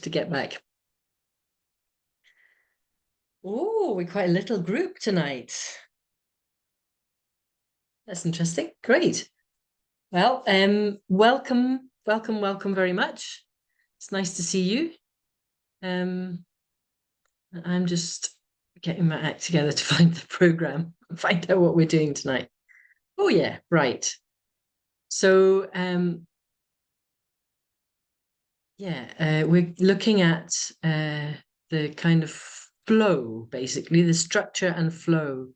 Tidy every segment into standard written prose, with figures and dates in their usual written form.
to get back. Oh, we're quite a little group tonight. That's interesting. Great. Well, welcome very much. It's nice to see you. I'm just getting my act together to find the program and find out what we're doing tonight. Oh yeah, right. So we're looking at the kind of flow, basically, the structure and flow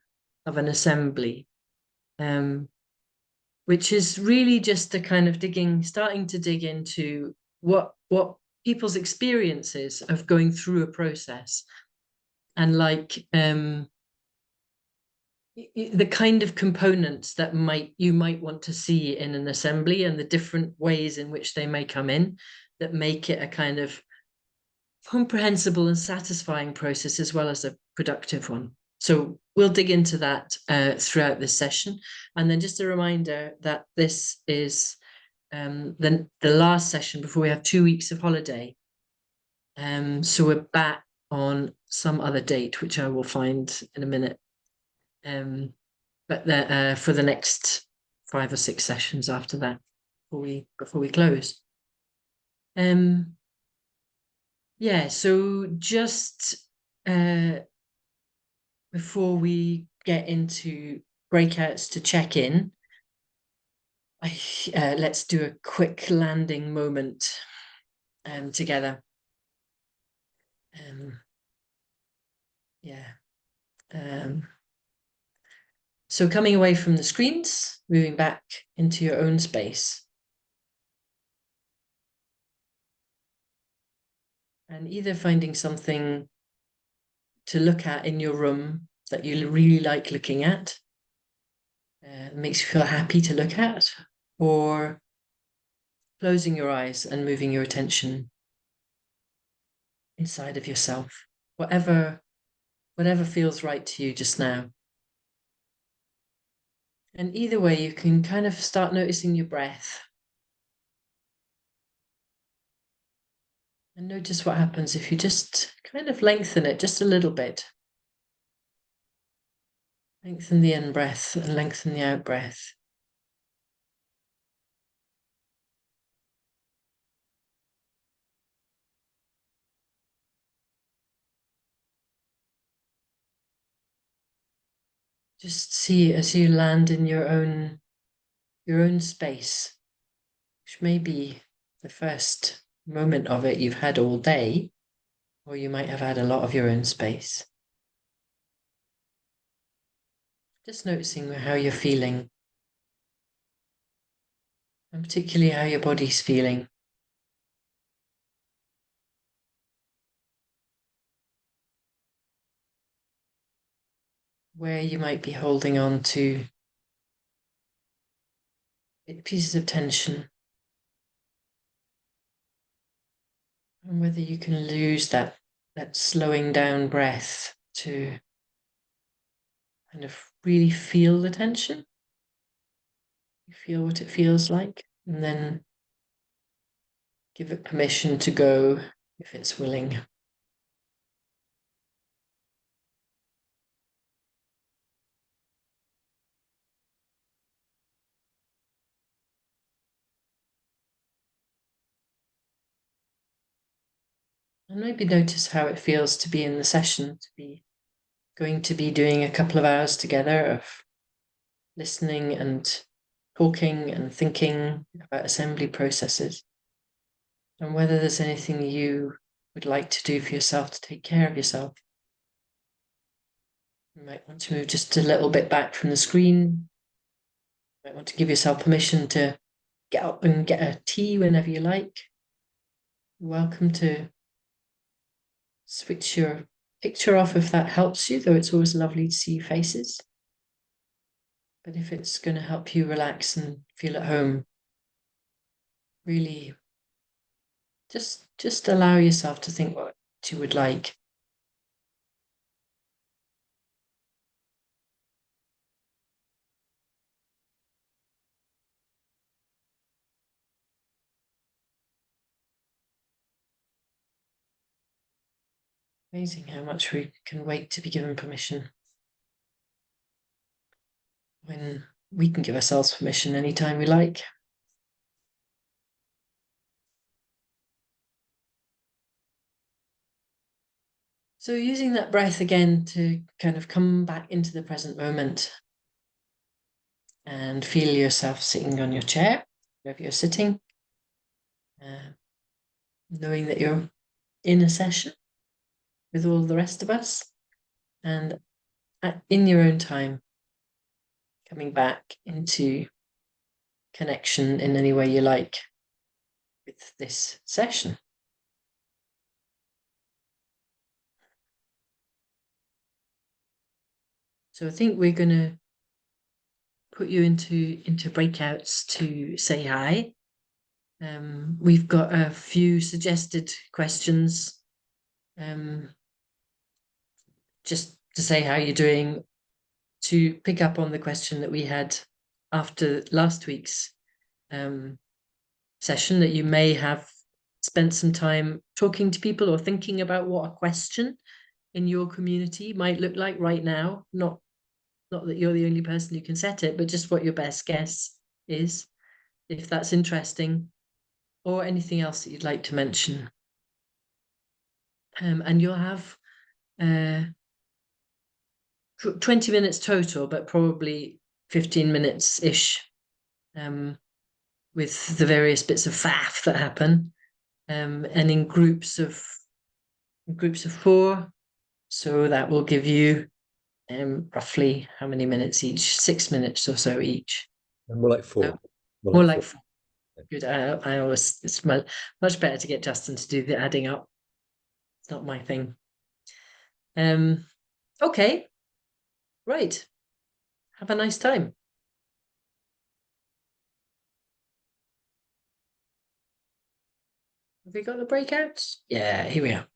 of an assembly, which is really just a kind of starting to dig into what people's experiences of going through a process, and the kind of components that you might want to see in an assembly, and the different ways in which they may come in that make it a kind of comprehensible and satisfying process, as well as a productive one. So we'll dig into that throughout this session. And then just a reminder that this is the last session before we have 2 weeks of holiday. So we're back on some other date, which I will find in a minute. But for the next 5 or 6 sessions after that, before we close. Yeah, so just before we get into breakouts to check in, let's do a quick landing moment together. Yeah. So coming away from the screens, moving back into your own space. And either finding something to look at in your room that you really like looking at, makes you feel happy to look at, or closing your eyes and moving your attention inside of yourself, whatever feels right to you just now. And either way, you can kind of start noticing your breath. And notice what happens if you just kind of lengthen it just a little bit. Lengthen the in-breath and lengthen the out-breath. Just see as you land in your own space, which may be the first moment of it you've had all day, or you might have had a lot of your own space. Just noticing how you're feeling, and particularly how your body's feeling. Where you might be holding on to pieces of tension, and whether you can lose that slowing down breath to kind of really feel the tension. You feel what it feels like, and then give it permission to go if it's willing. And maybe notice how it feels to be in the session, to be doing a couple of hours together of listening and talking and thinking about assembly processes, and whether there's anything you would like to do for yourself to take care of yourself. You might want to move just a little bit back from the screen. You might want to give yourself permission to get up and get a tea whenever you like. You're welcome to switch your picture off if that helps you, though it's always lovely to see faces. But if it's going to help you relax and feel at home, really just allow yourself to think what you would like. Amazing how much we can wait to be given permission, when we can give ourselves permission anytime we like. So using that breath again to kind of come back into the present moment and feel yourself sitting on your chair, wherever you're sitting, knowing that you're in a session with all the rest of us, and in your own time, coming back into connection in any way you like with this session. So I think we're going to put you into breakouts to say hi. We've got a few suggested questions, just to say how you're doing, to pick up on the question that we had after last week's session, that you may have spent some time talking to people or thinking about what a question in your community might look like right now. Not that you're the only person who can set it, but just what your best guess is, if that's interesting, or anything else that you'd like to mention. And you'll have 20 minutes total, but probably 15 minutes-ish with the various bits of faff that happen, and in groups of 4. So that will give you roughly how many minutes each? 6 minutes or so each. More like 4. So, more like 4. Good. I always, it's much better to get Justin to do the adding up. It's not my thing. Okay. Right. Have a nice time. Have we got the breakouts? Yeah, here we are.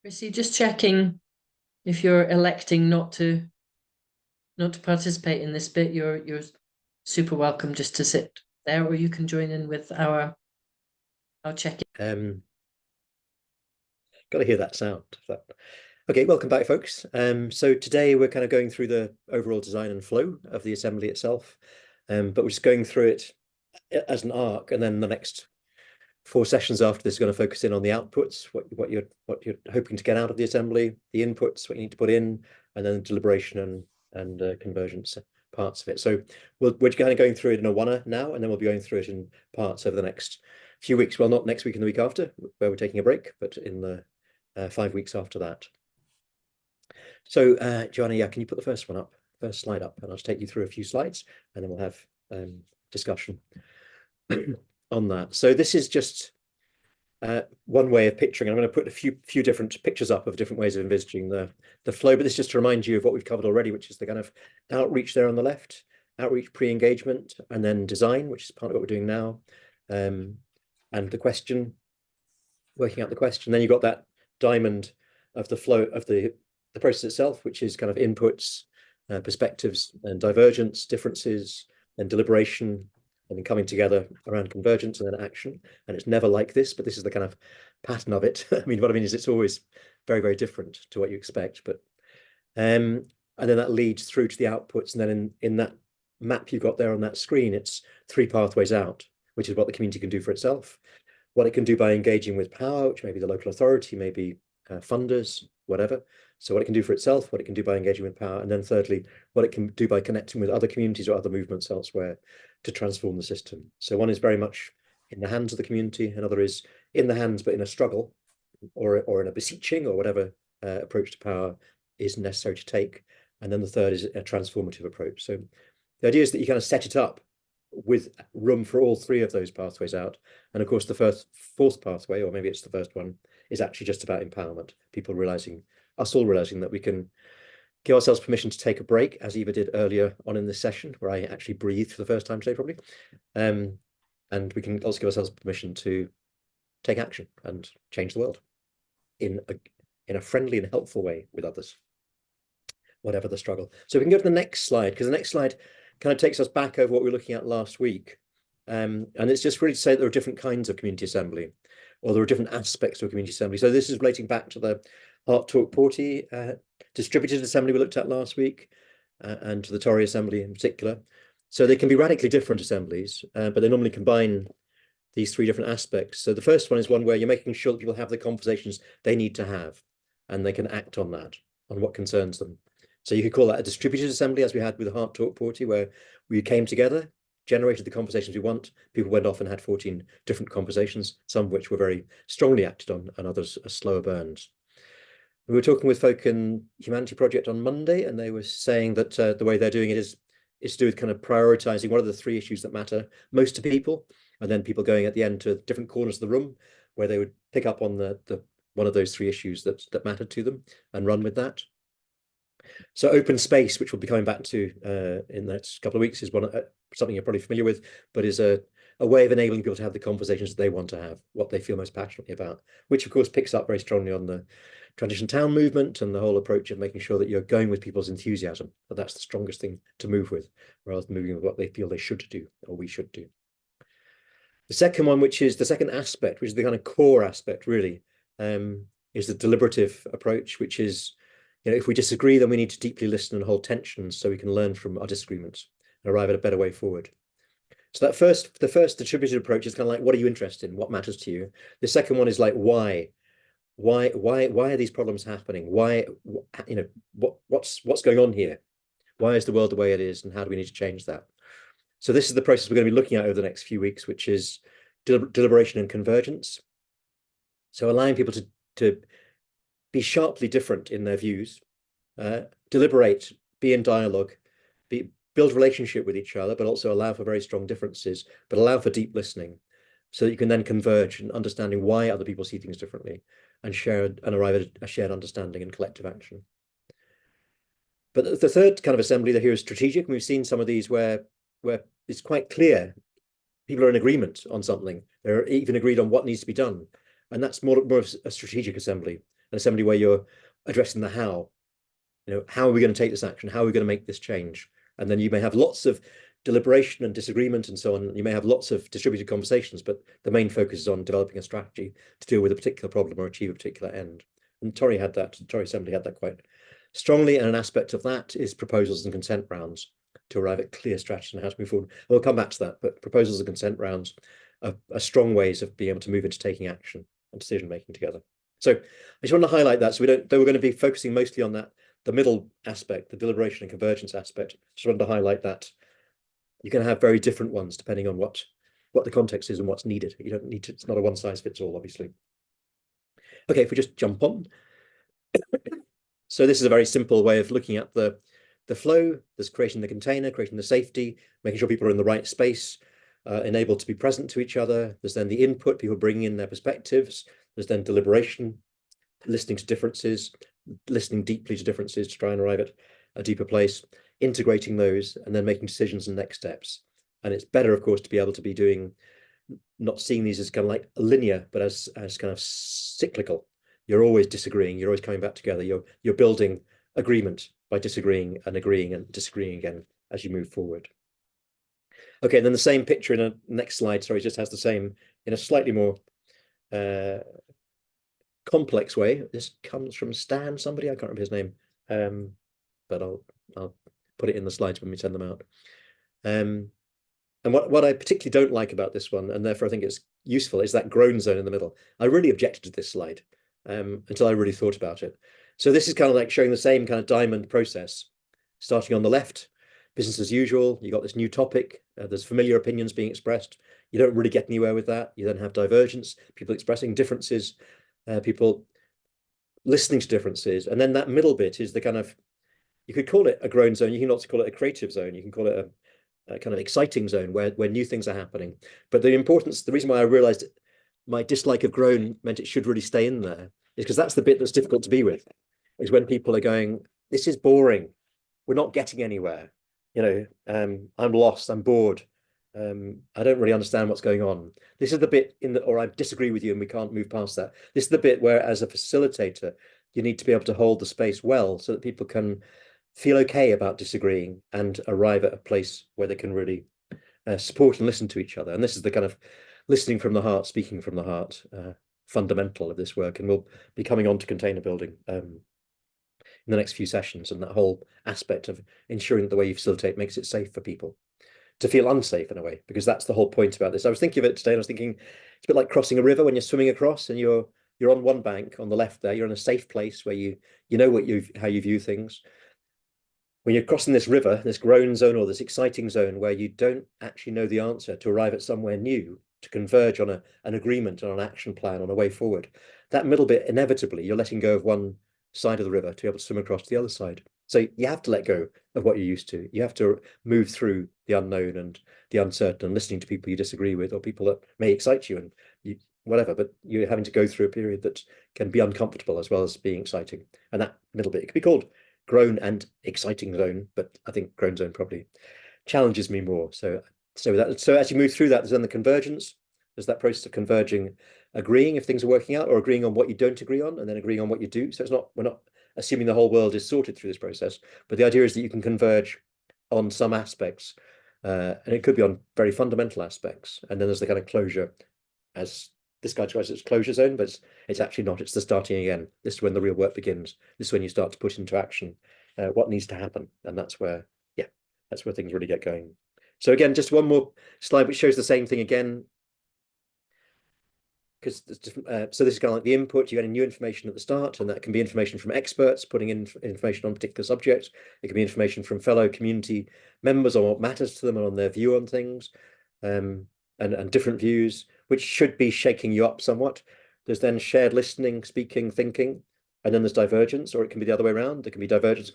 Chrissy, just checking if you're electing not to participate in this bit, you're super welcome just to sit there, or you can join in with our check-in. Got to hear that sound. Okay, welcome back, folks. So today we're kind of going through the overall design and flow of the assembly itself, but we're just going through it as an arc, and then the next 4 sessions after this are going to focus in on the outputs, what you're hoping to get out of the assembly, the inputs, what you need to put in, and then the deliberation and convergence parts of it. So we're kind of going through it in a one-er now, and then we'll be going through it in parts over the next few weeks. Well, not next week and the week after, where we're taking a break, but in the 5 weeks after that. So Joanna, yeah, can you put the first slide up, and I'll just take you through a few slides, and then we'll have discussion on that. So this is just one way of picturing. I'm going to put a few different pictures up of different ways of envisaging the flow, but this is just to remind you of what we've covered already, which is the kind of outreach there on the left, outreach, pre-engagement, and then design, which is part of what we're doing now, and the question, working out the question. Then you've got that diamond of the flow of the process itself, which is kind of inputs, perspectives, and divergence, differences, and deliberation, and then coming together around convergence and then action. And it's never like this, but this is the kind of pattern of it. I mean, what I mean is it's always very, very different to what you expect. But and then that leads through to the outputs. And then in that map you've got there on that screen, it's 3 pathways out, which is what the community can do for itself. What it can do by engaging with power, which may be the local authority, maybe funders, whatever. So what it can do for itself, what it can do by engaging with power, and then thirdly, what it can do by connecting with other communities or other movements elsewhere to transform the system. So one is very much in the hands of the community, another is in the hands but in a struggle or in a beseeching or whatever approach to power is necessary to take. And then the third is a transformative approach. So the idea is that you kind of set it up with room for all 3 of those pathways out. And of course, the fourth pathway, or maybe it's the first one, is actually just about empowerment. People realizing, us all realizing that we can give ourselves permission to take a break, as Eva did earlier on in this session, where I actually breathed for the first time today, probably. And we can also give ourselves permission to take action and change the world in a friendly and helpful way with others, whatever the struggle. So we can go to the next slide, because the next slide kind of takes us back over what we were looking at last week. And it's just really to say that there are different kinds of community assembly, or there are different aspects to a community assembly. So this is relating back to the Heart Talk Porty distributed assembly we looked at last week, and to the Tory assembly in particular. So they can be radically different assemblies, but they normally combine these three different aspects. So the first one is one where you're making sure that people have the conversations they need to have, and they can act on that, on what concerns them. So you could call that a distributed assembly, as we had with the Heart Talk Porty, where we came together, generated the conversations we want. People went off and had 14 different conversations, some of which were very strongly acted on, and others are slower burns. We were talking with folk in Humanity Project on Monday, and they were saying that the way they're doing it is to do with kind of prioritizing what are the three issues that matter most to people, and then people going at the end to different corners of the room where they would pick up on the one of those three issues that mattered to them and run with that. So open space, which we'll be coming back to in the next couple of weeks, is one something you're probably familiar with, but is a way of enabling people to have the conversations that they want to have, what they feel most passionately about, which of course picks up very strongly on the Transition Town movement and the whole approach of making sure that you're going with people's enthusiasm, that that's the strongest thing to move with, rather than moving with what they feel they should do or we should do. The second one, which is the second aspect, which is the kind of core aspect really, is the deliberative approach, which is, if we disagree, then we need to deeply listen and hold tensions so we can learn from our disagreements and arrive at a better way forward. So the first distributed approach is kind of like, what are you interested in? What matters to you? The second one is like, why? Why are these problems happening? Why, what's going on here? Why is the world the way it is, and how do we need to change that? So this is the process we're going to be looking at over the next few weeks, which is deliberation and convergence. So allowing people to be sharply different in their views, deliberate, be in dialogue, build relationship with each other, but also allow for very strong differences, but allow for deep listening, so that you can then converge in understanding why other people see things differently, and arrive at a shared understanding and collective action. But the third kind of assembly here is strategic. And we've seen some of these where it's quite clear people are in agreement on something. They're even agreed on what needs to be done. And that's more of a strategic assembly, an assembly where you're addressing the how. How are we going to take this action? How are we going to make this change? And then you may have lots of deliberation and disagreement and so on. You may have lots of distributed conversations, but the main focus is on developing a strategy to deal with a particular problem or achieve a particular end. And Tory Assembly had that quite strongly. And an aspect of that is proposals and consent rounds to arrive at clear strategy on how to move forward. We'll come back to that, but proposals and consent rounds are strong ways of being able to move into taking action and decision making together. So I just want to highlight that. So though we're going to be focusing mostly on that, the middle aspect, the deliberation and convergence aspect. Just wanted to highlight that you can have very different ones depending on what the context is and what's needed. You don't need to, it's not a one size fits all, obviously. Okay, if we just jump on. So this is a very simple way of looking at the flow. There's creating the container, creating the safety, making sure people are in the right space, enabled to be present to each other. There's then the input, people bringing in their perspectives. There's then deliberation, listening to differences, listening deeply to differences to try and arrive at a deeper place, integrating those, and then making decisions and next steps. And it's better, of course, to be able to be not seeing these as kind of like linear, but as kind of cyclical. You're always disagreeing. You're always coming back together. You're building agreement by disagreeing and agreeing and disagreeing again as you move forward. Okay, and then the same picture in a next slide, sorry, just has the same in a slightly more complex way. This comes from Stan, somebody, I can't remember his name, but I'll put it in the slides when we send them out. And what I particularly don't like about this one, and therefore I think it's useful, is that groan zone in the middle. I really objected to this slide until I really thought about it. So this is kind of like showing the same kind of diamond process, starting on the left, business as usual. You got this new topic. There's familiar opinions being expressed. You don't really get anywhere with that. You then have divergence, people expressing differences, people listening to differences. And then that middle bit is the kind of, you could call it a groan zone. You can also call it a creative zone. You can call it a kind of exciting zone where new things are happening. But the reason why I realized my dislike of groan meant it should really stay in there is because that's the bit that's difficult to be with, is when people are going, this is boring. We're not getting anywhere. I'm lost, I'm bored. I don't really understand what's going on. This is the bit or I disagree with you and we can't move past that. This is the bit where, as a facilitator, you need to be able to hold the space well so that people can feel okay about disagreeing and arrive at a place where they can really support and listen to each other. And this is the kind of listening from the heart, speaking from the heart, fundamental of this work. And we'll be coming on to container building in the next few sessions, and that whole aspect of ensuring that the way you facilitate makes it safe for people to feel unsafe in a way, because that's the whole point about this. I was thinking of it today, and I was thinking it's a bit like crossing a river when you're swimming across, and you're on one bank on the left there, you're in a safe place where you know how you view things. When you're crossing this river, this grown zone or this exciting zone where you don't actually know the answer, to arrive at somewhere new, to converge on an agreement, on an action plan, on a way forward, that middle bit, inevitably, you're letting go of one side of the river to be able to swim across to the other side. So you have to let go of what you're used to. You have to move through the unknown and the uncertain, and listening to people you disagree with, or people that may excite you and whatever, but you're having to go through a period that can be uncomfortable as well as being exciting. And that middle bit, it could be called grown and exciting zone, but I think grown zone probably challenges me more. So as you move through that, there's then the convergence. There's that process of converging, agreeing if things are working out, or agreeing on what you don't agree on, and then agreeing on what you do. So we're not assuming the whole world is sorted through this process, but the idea is that you can converge on some aspects, and it could be on very fundamental aspects. And then there's the kind of closure, as this guy tries its closure zone, but it's actually not. It's the starting again. This is when the real work begins. This is when you start to put into action what needs to happen, and that's where things really get going. So again, just one more slide which shows the same thing again, because so this is kind of like the input. You're getting new information at the start, and that can be information from experts putting in information on particular subjects. It can be information from fellow community members on what matters to them and on their view on things, and different views, which should be shaking you up somewhat. There's then shared listening, speaking, thinking, and then there's divergence, or it can be the other way around. There can be divergence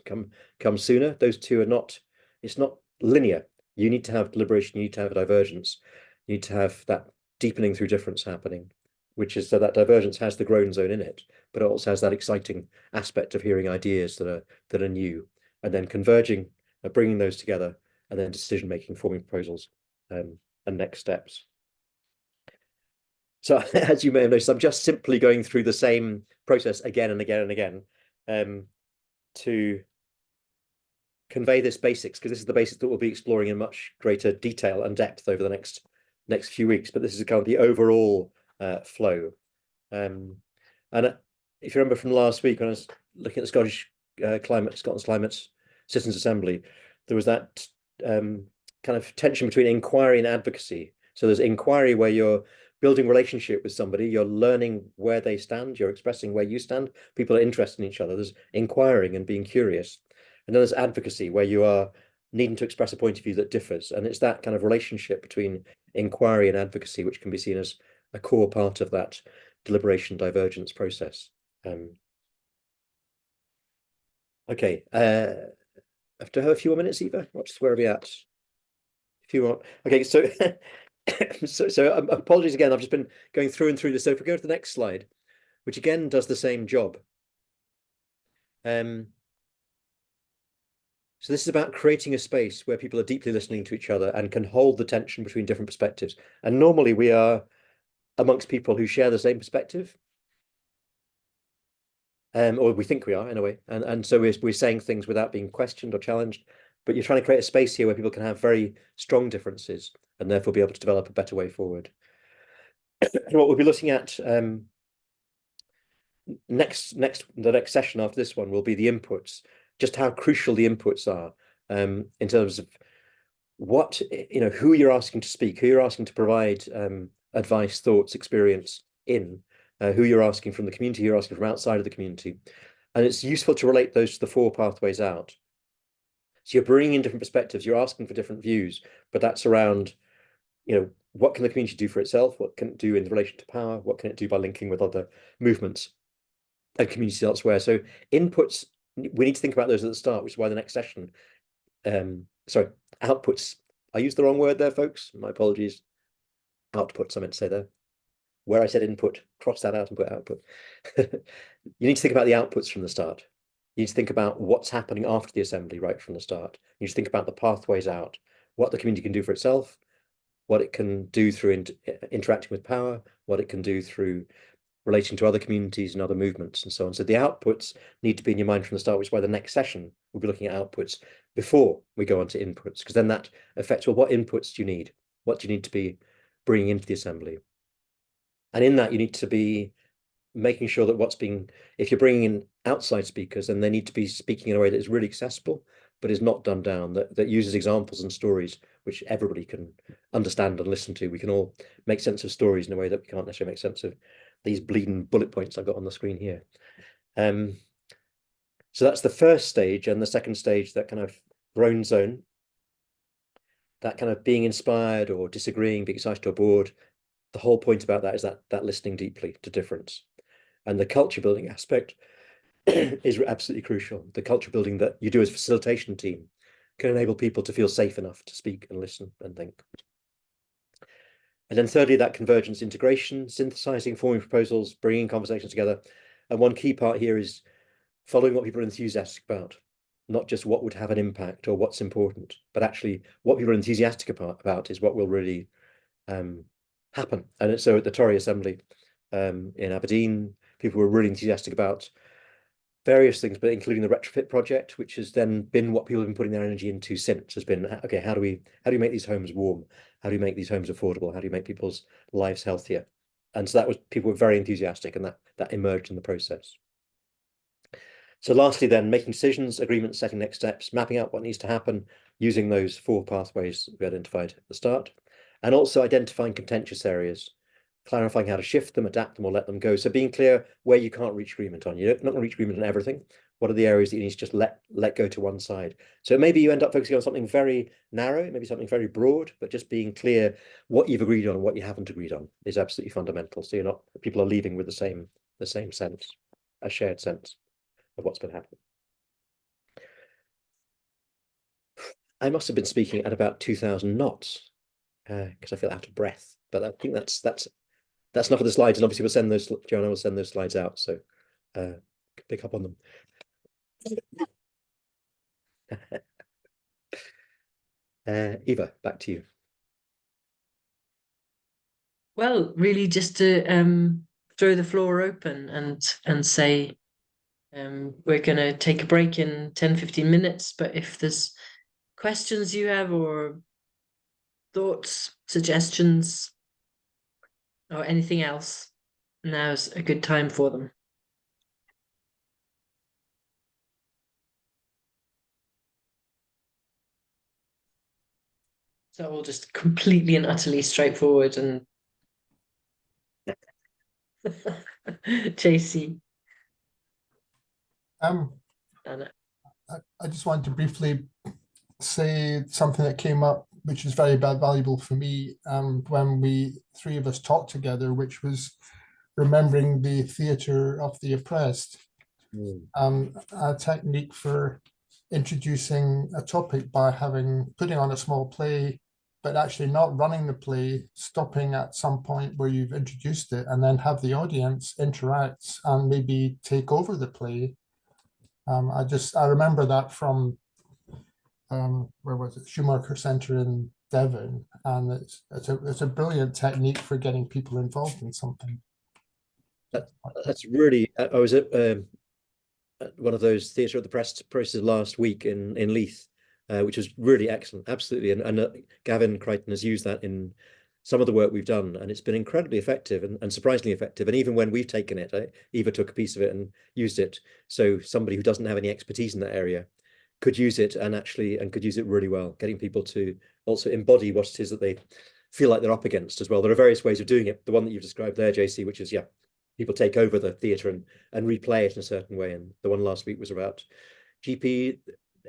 come sooner. Those two are not. It's not linear. You need to have deliberation. You need to have a divergence. You need to have that deepening through difference happening, which is so that divergence has the grown zone in it, but it also has that exciting aspect of hearing ideas that are new, and then converging, bringing those together, and then decision making, forming proposals, and next steps. So as you may have noticed, I'm just simply going through the same process again and again and again, to convey this basics, because this is the basics that we'll be exploring in much greater detail and depth over the next few weeks. But this is kind of the overall flow. And if you remember from last week, when I was looking at the Scotland's Climate Citizens Assembly, there was that kind of tension between inquiry and advocacy. So there's inquiry where you're building relationship with somebody, you're learning where they stand, you're expressing where you stand, people are interested in each other. There's inquiring and being curious. And then there's advocacy, where you are needing to express a point of view that differs. And it's that kind of relationship between inquiry and advocacy which can be seen as a core part of that deliberation divergence process. Okay, have to have a few more minutes, Eva. Where are we at? A few more. Okay, so so apologies again. I've just been going through and through this. So if we go to the next slide, which again does the same job. So this is about creating a space where people are deeply listening to each other and can hold the tension between different perspectives. And normally we are amongst people who share the same perspective, or we think we are in a way. And so we're saying things without being questioned or challenged. But you're trying to create a space here where people can have very strong differences and therefore be able to develop a better way forward. And what we'll be looking at the next session after this one will be the inputs, just how crucial the inputs are, in terms of what, who you're asking to speak, who you're asking to provide advice, thoughts, experience in, who you're asking from the community, who you're asking from outside of the community. And it's useful to relate those to the 4 pathways out. So you're bringing in different perspectives, you're asking for different views, but that's around, what can the community do for itself? What can it do in relation to power? What can it do by linking with other movements and communities elsewhere? So inputs, we need to think about those at the start, which is why the next session, sorry, outputs. I used the wrong word there, folks. My apologies. Outputs, I meant to say there. Where I said input, cross that out and put output. You need to think about the outputs from the start. You need to think about what's happening after the assembly right from the start. You need to think about the pathways out, what the community can do for itself, what it can do through interacting with power, what it can do through relating to other communities and other movements and so on. So the outputs need to be in your mind from the start, which is why the next session we'll be looking at outputs before we go on to inputs, because then that affects, well, what inputs do you need? What do you need to be bringing into the assembly? And in that, you need to be making sure that if you're bringing in outside speakers, then they need to be speaking in a way that is really accessible, but is not dumbed down, that uses examples and stories which everybody can understand and listen to. We can all make sense of stories in a way that we can't necessarily make sense of these bleeding bullet points I've got on the screen here. So that's the first stage, and the second stage, that kind of groan zone, that kind of being inspired or disagreeing, being excited or bored. The whole point about that is that listening deeply to difference. And the culture building aspect is absolutely crucial. The culture building that you do as a facilitation team can enable people to feel safe enough to speak and listen and think. And then thirdly, that convergence integration, synthesizing, forming proposals, bringing conversations together. And one key part here is following what people are enthusiastic about, not just what would have an impact or what's important, but actually what people are enthusiastic about is what will really happen. And so at the Tory Assembly in Aberdeen, people were really enthusiastic about various things, but including the retrofit project, which has then been what people have been putting their energy into since, has been, okay, how do we make these homes warm? How do we make these homes affordable? How do you make people's lives healthier? And so that was, people were very enthusiastic, and that emerged in the process. So lastly, then, making decisions, agreements, setting next steps, mapping out what needs to happen, using those 4 pathways we identified at the start, and also identifying contentious areas, clarifying how to shift them, adapt them, or let them go. So being clear where you can't reach agreement on. You're not going to reach agreement on everything. What are the areas that you need to just let go to one side? So maybe you end up focusing on something very narrow, maybe something very broad, but just being clear what you've agreed on and what you haven't agreed on is absolutely fundamental. So people are leaving with the same sense, a shared sense of what's been happening. I must have been speaking at about 2,000 knots because I feel out of breath. But I think that's enough of the slides, and obviously Joanna will send those slides out, so pick up on them. Eva, back to you. Well, really just to throw the floor open and say we're going to take a break in 10-15 minutes, but if there's questions you have or thoughts, suggestions, or anything else, now's a good time for them. So all just completely and utterly straightforward and JC. I just wanted to briefly say something that came up, which is very valuable for me when we 3 of us talked together, which was remembering the theatre of the oppressed, a technique for introducing a topic by putting on a small play, but actually not running the play, stopping at some point where you've introduced it, and then have the audience interact and maybe take over the play. I remember that from where was it, Schumacher Centre in Devon, and it's a brilliant technique for getting people involved in something. That's really. I was at one of those theatre of the press processes last week in Leith, which was really excellent, absolutely. And Gavin Crichton has used that in some of the work we've done, and it's been incredibly effective and surprisingly effective. And even when we've taken it, Eva took a piece of it and used it. So somebody who doesn't have any expertise in that area could use it and could use it really well, getting people to also embody what it is that they feel like they're up against as well. There are various ways of doing it. The one that you've described there, JC, which is, people take over the theatre and replay it in a certain way. And the one last week was about GP,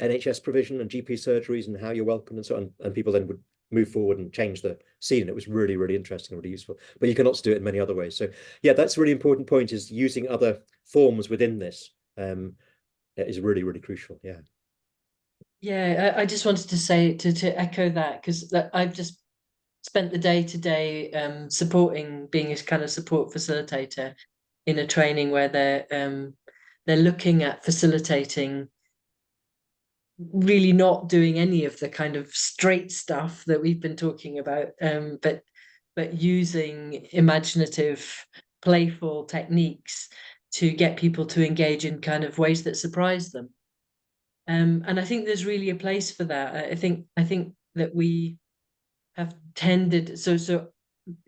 NHS provision and GP surgeries and how you're welcomed and so on. And people then would move forward and change the scene. And it was really, really interesting and really useful. But you can also do it in many other ways. So yeah, that's a really important point, is using other forms within this is really, really crucial. Yeah. Yeah, I just wanted to say to echo that, because I've just spent the day today being a kind of support facilitator in a training where they're they're looking at facilitating, really not doing any of the kind of straight stuff that we've been talking about, but using imaginative, playful techniques to get people to engage in kind of ways that surprise them. And I think there's really a place for that. I think that we have tended, so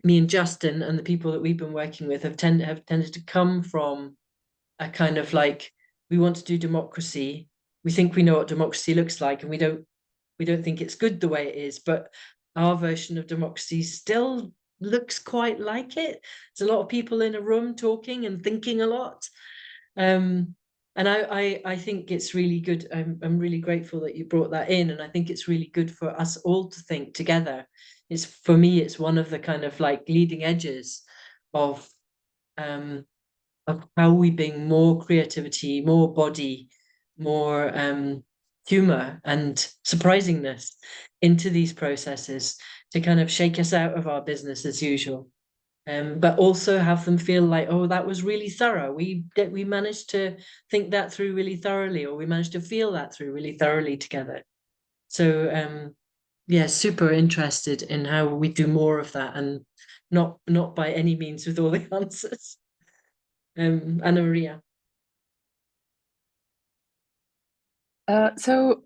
me and Justin and the people that we've been working with have tended to come from a kind of like, we want to do democracy. We think we know what democracy looks like, and we don't think it's good the way it is, but our version of democracy still looks quite like it. There's a lot of people in a room talking and thinking a lot. And I think it's really good. I'm really grateful that you brought that in, and I think it's really good for us all to think together. It's, for me, it's one of the kind of like leading edges of how we bring more creativity, more body, more humor and surprisingness into these processes to kind of shake us out of our business as usual. But also have them feel like, oh, that was really thorough. We managed to think that through really thoroughly, or we managed to feel that through really thoroughly together. So yeah, super interested in how we do more of that, and not by any means with all the answers. Anna Maria. So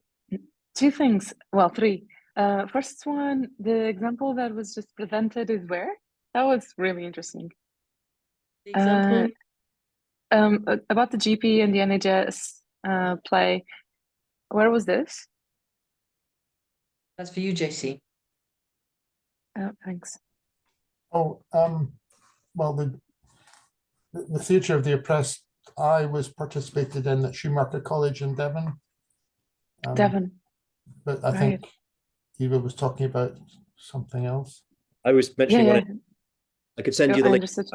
two things, well, three. First one, the example that was just presented is where? That was really interesting. The example? About the GP and the NHS play. Where was this? That's for you, JC. Thanks. Oh, well, the Theatre of the Oppressed, I was participated in at Schumacher College in Devon. Devon. But I think Eva was talking about something else. I was mentioning Yeah, one. I could send you the I link. understood.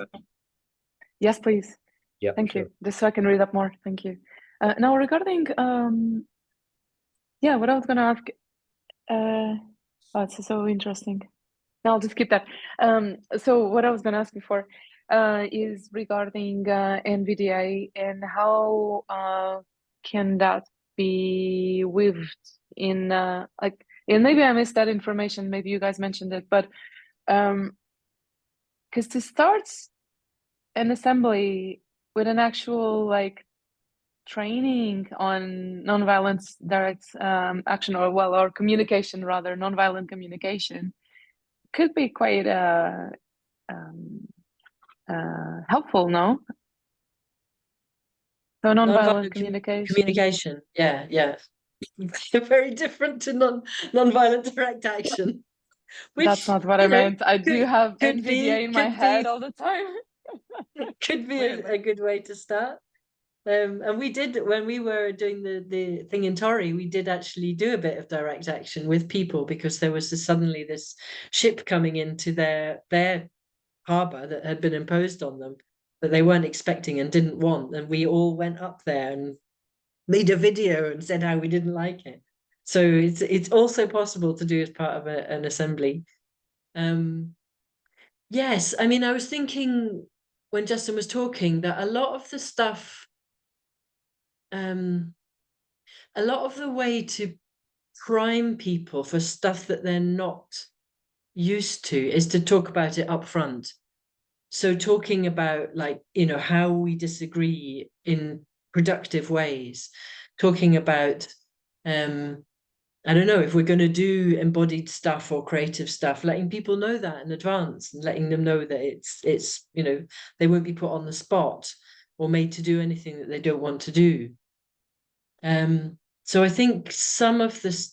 Yes, please. Yeah, Thank sure. you. Just so I can read up more. Thank you. Now regarding yeah, what I was gonna ask. Oh, it's so interesting. No, I'll just keep that. So what I was gonna ask before is regarding NVDA and how can that be weaved in like, and maybe I missed that information, maybe you guys mentioned it, but because to start an assembly with an actual like training on nonviolence direct action, or well, or communication rather, nonviolent communication, could be quite helpful, no? So nonviolent communication. Yeah. Very different to non-violent direct action. Which, that's not what I meant. I do have NVDA in my head all the time. Could be a good way to start. And we did, when we were doing the thing in Torry, we did actually do a bit of direct action with people, because there was suddenly this ship coming into their harbour that had been imposed on them that they weren't expecting and didn't want, and we all went up there and made a video and said how we didn't like it. So it's also possible to do as part of an assembly. Yes, I mean, I was thinking when Justin was talking that a lot of the stuff, a lot of the way to prime people for stuff that they're not used to is to talk about it up front. So talking about, like, how we disagree in productive ways, talking about, I don't know, if we're going to do embodied stuff or creative stuff, letting people know that in advance and letting them know that it's they won't be put on the spot or made to do anything that they don't want to do. So I think some of the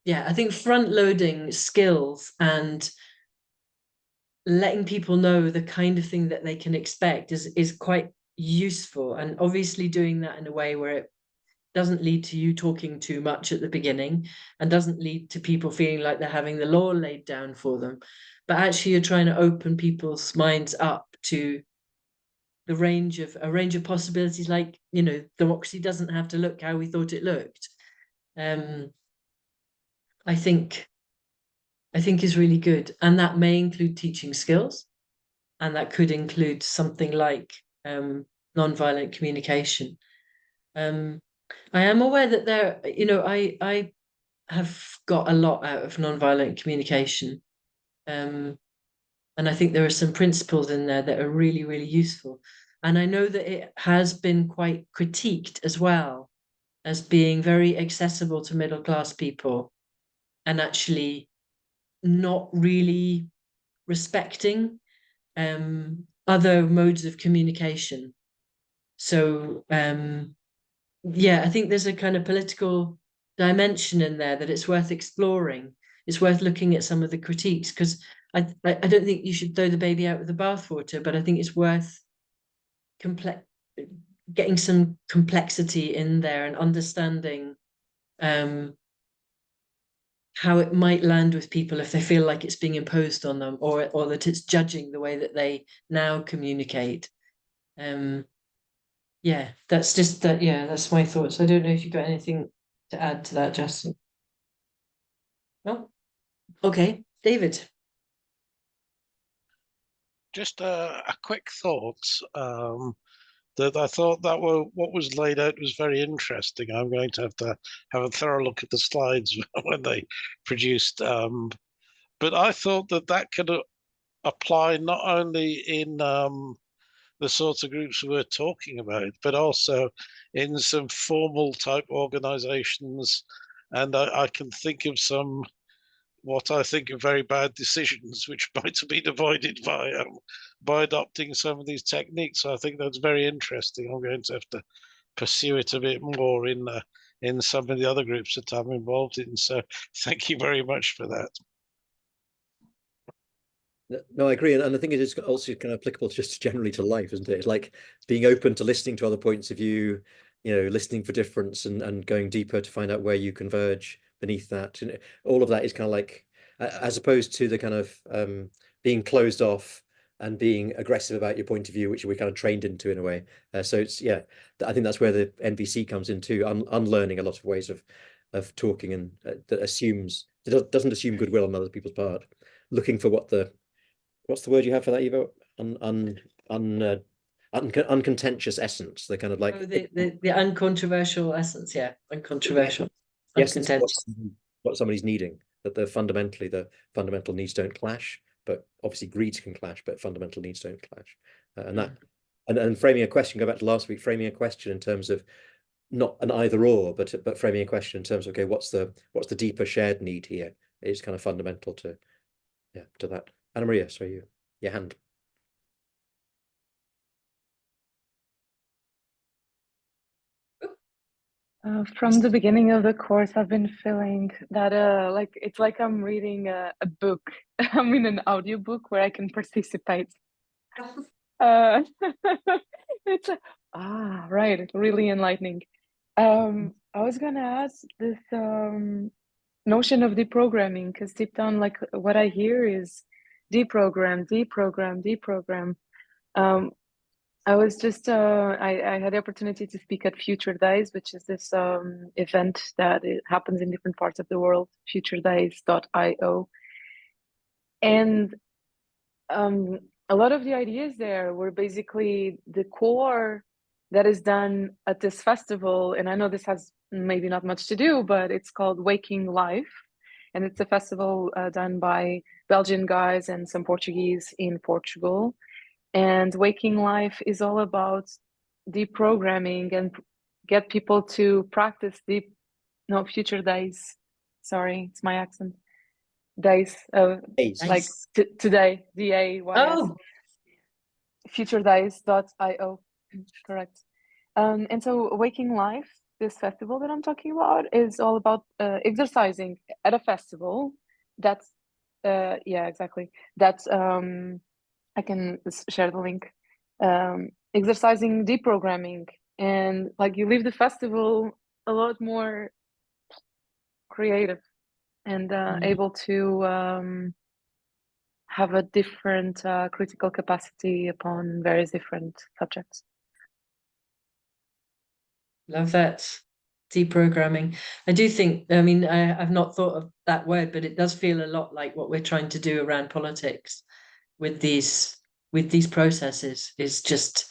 I think front loading skills and letting people know the kind of thing that they can expect is quite useful, and obviously doing that in a way where it doesn't lead to you talking too much at the beginning and doesn't lead to people feeling like they're having the law laid down for them, but actually you're trying to open people's minds up to a range of possibilities, like, democracy doesn't have to look how we thought it looked. I think is really good, and that may include teaching skills, and that could include something like non-violent communication. I am aware that there, I have got a lot out of non-violent communication. And I think there are some principles in there that are really, really useful. And I know that it has been quite critiqued as well as being very accessible to middle class people and actually not really respecting other modes of communication. So yeah, I think there's a kind of political dimension in there that it's worth exploring. It's worth looking at some of the critiques, because I don't think you should throw the baby out with the bathwater, but I think it's worth getting some complexity in there and understanding how it might land with people if they feel like it's being imposed on them, or that it's judging the way that they now communicate. Yeah, that's just that. Yeah, that's my thoughts. I don't know if you've got anything to add to that, Justin. No? Okay, David. Just a quick thought that I thought that what was laid out was very interesting. I'm going to have a thorough look at the slides when they produced. But I thought that could apply not only in the sorts of groups we're talking about, but also in some formal type organizations. And I can think of some what I think are very bad decisions, which might have been avoided by adopting some of these techniques. So I think that's very interesting. I'm going to have to pursue it a bit more in some of the other groups that I'm involved in. So thank you very much for that. No, I agree, and I think it is also kind of applicable just generally to life, isn't it? It's like being open to listening to other points of view, listening for difference and going deeper to find out where you converge beneath that. And all of that is kind of like, as opposed to the kind of being closed off and being aggressive about your point of view, which we're kind of trained into in a way. So it's, yeah, I think that's where the NVC comes into unlearning a lot of ways of talking, and that doesn't assume goodwill on other people's part, looking for what's the word you have for that, Evo? Uncontentious essence. The kind of like the uncontroversial essence, yeah, uncontroversial. The essence of what somebody's needing. That the fundamental needs don't clash, but obviously greed can clash, but fundamental needs don't clash. And framing a question. Go back to last week. Framing a question in terms of not an either or, but framing a question in terms of, okay, what's the deeper shared need here? Is kind of fundamental to that. Anna Maria, so your hand. From the beginning of the course, I've been feeling that it's like I'm reading a book. I'm in an audiobook where I can participate. It's right, it's really enlightening. I was gonna ask this notion of deprogramming, because deep down, like what I hear is deprogram. I was just I had the opportunity to speak at Future Days, which is this event that it happens in different parts of the world, futuredays.io. And a lot of the ideas there were basically the core that is done at this festival. And I know this has maybe not much to do, but it's called Waking Life. And it's a festival done by Belgian guys and some Portuguese in Portugal. And Waking Life is all about deprogramming and get people to practice Future Days. Sorry, it's my accent. Days of like today, DAYS. Oh, futuredays.io, correct. And so Waking Life, this festival that I'm talking about, is all about exercising at a festival. That's exactly. That's I can share the link. Exercising deprogramming, and like you leave the festival a lot more creative and able to have a different critical capacity upon various different subjects. Love that. Deprogramming. I do think, I mean, I've not thought of that word, but it does feel a lot like what we're trying to do around politics with these processes, is just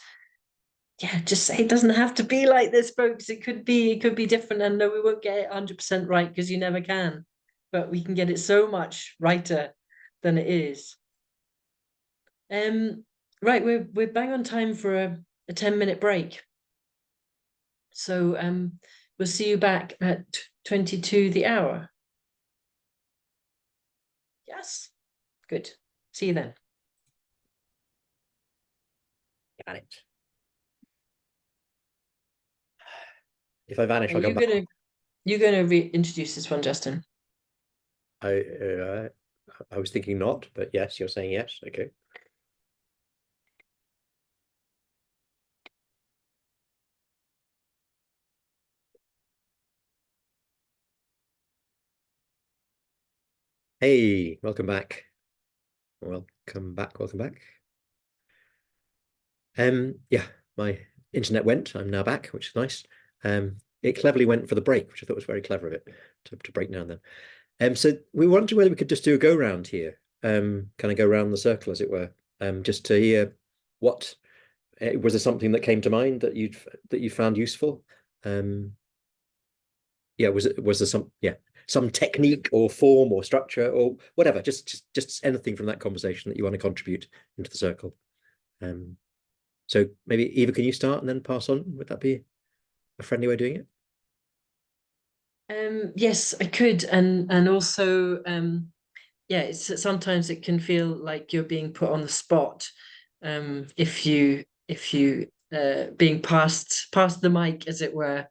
yeah, just say it doesn't have to be like this, folks. It could be different. And no, we won't get it 100% right because you never can. But we can get it so much righter than it is. Right, we're bang on time for a 10-minute break. So we'll see you back at 22 the hour. Yes, good. See you then. Got it. If I vanish, Are I'll you come back. you're gonna reintroduce this one, Justin? I was thinking not, but yes, you're saying yes. Okay. Hey, welcome back. Welcome back. Welcome back. Yeah, my internet went. I'm now back, which is nice. It cleverly went for the break, which I thought was very clever of it to break now and then. So we wondered whether we could just do a go round here, kind of go around the circle, as it were, just to hear what was there something that came to mind that you found useful. Yeah, was there some technique or form or structure or whatever, just anything from that conversation that you want to contribute into the circle. So maybe Eva, can you start and then pass on? Would that be a friendly way of doing it? Yes, I could, and also yeah, sometimes it can feel like you're being put on the spot if you being passed the mic, as it were,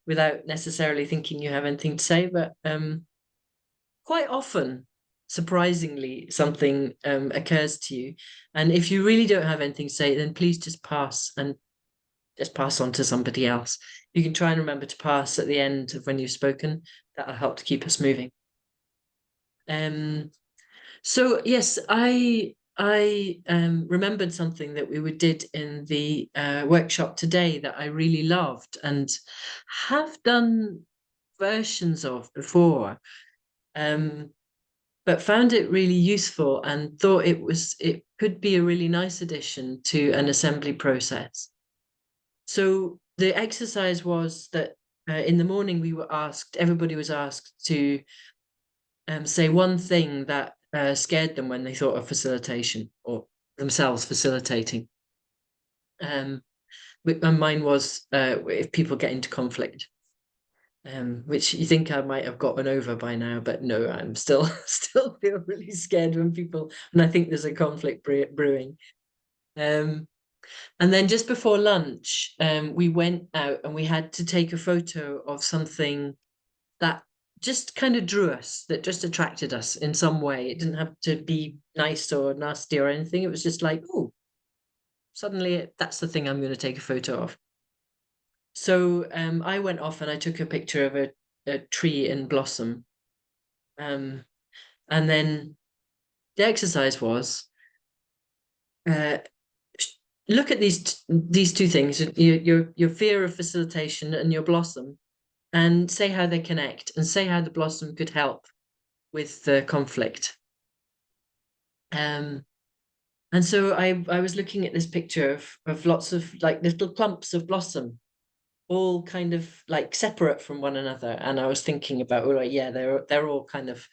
without necessarily thinking you have anything to say. But quite often, surprisingly, something occurs to you, and if you really don't have anything to say, then please just pass on to somebody else. You can try and remember to pass at the end of when you've spoken. That'll help to keep us moving. So yes, I remembered something that we did in the workshop today that I really loved and have done versions of before, but found it really useful and thought it could be a really nice addition to an assembly process. So the exercise was that in the morning everybody was asked to say one thing that scared them when they thought of facilitation or themselves facilitating. And mine was if people get into conflict, which you think I might have gotten over by now, but no, I'm still feel really scared when I think there's a conflict brewing. And then just before lunch, we went out and we had to take a photo of something that just kind of drew us, that just attracted us in some way. It didn't have to be nice or nasty or anything. It was just like, oh, suddenly that's the thing I'm going to take a photo of. So I went off and I took a picture of a tree in blossom. And then the exercise was look at these two things, your fear of facilitation and your blossom, and say how they connect and say how the blossom could help with the conflict. And so I was looking at this picture of lots of like little clumps of blossom, all kind of like separate from one another. And I was thinking about, oh yeah, they're all kind of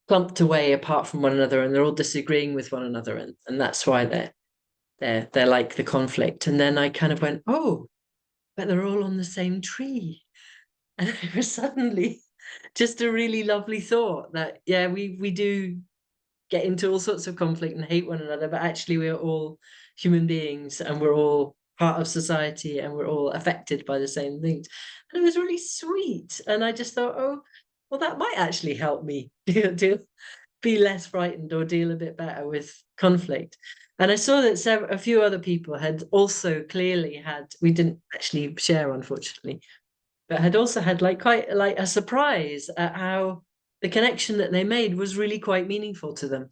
clumped away apart from one another, and they're all disagreeing with one another, and that's why they're like the conflict. And then I kind of went, oh, but they're all on the same tree. And it was suddenly just a really lovely thought that, yeah, we do get into all sorts of conflict and hate one another, but actually we're all human beings and we're all part of society and we're all affected by the same things. And it was really sweet. And I just thought, oh, well, that might actually help me to be less frightened or deal a bit better with conflict. And I saw that a few other people had also clearly had, we didn't actually share, unfortunately, but had also had like quite like a surprise at how the connection that they made was really quite meaningful to them.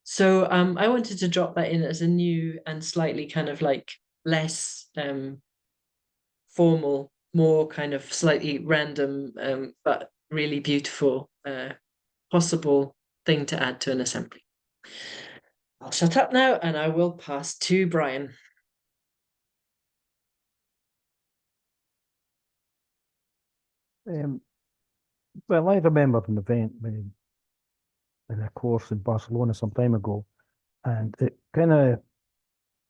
So I wanted to drop that in as a new and slightly kind of like less formal, more kind of slightly random, but really beautiful possible thing to add to an assembly. I'll shut up now and I will pass to Brian. Well, I remember an event in a course in Barcelona some time ago, and it kind of,